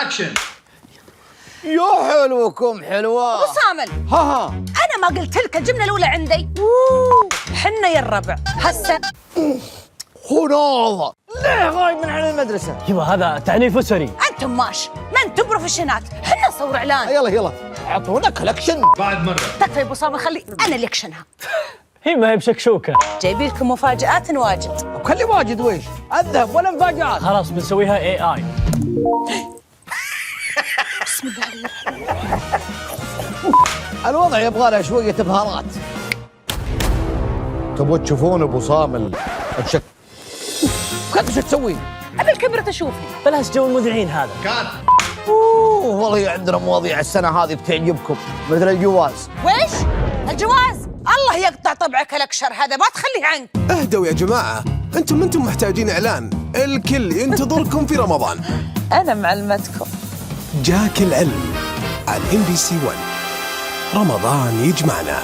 اكشن. يا حلوكم حلوة ابو سامل، ها انا ما قلت لك الجمله الاولى عندي؟ حنا يا الربع هسه. خناظة ليه غايب من عن المدرسة؟ يبا هذا تعنيف أسري. انتم ماش، ما انتم بروفيشنات، حنا نصور اعلان. يلا اعطونا كولكشن. بعد مرة. تكفى يا ابو سامل، خلي انا اللي اكشنها. هي ما هي بشكشوكة. جايبين لكم مفاجآت واجد. وخلي واجد ويش؟ الذهب ولا مفاجآت؟ خلاص بنسويها AI. بسم الله عليك. الوضع يبغى له شوية بهارات. تبغوا تشوفون ابو صامل الشك كنت شو تسوي؟ ابي الكاميرا تشوفني. بلاش جو المذيعين هذا. كات. والله عندنا مواضيع السنة هذه بتعجبكم مثل الجواز. ويش؟ الجواز؟ الله يقطع طبعك الأكشر هذا، ما تخليه عنك. اهدوا يا جماعة، انتم محتاجين اعلان، الكل ينتظركم في رمضان. أنا معلمتكم. جاك العلم على MBC 1. رمضان يجمعنا.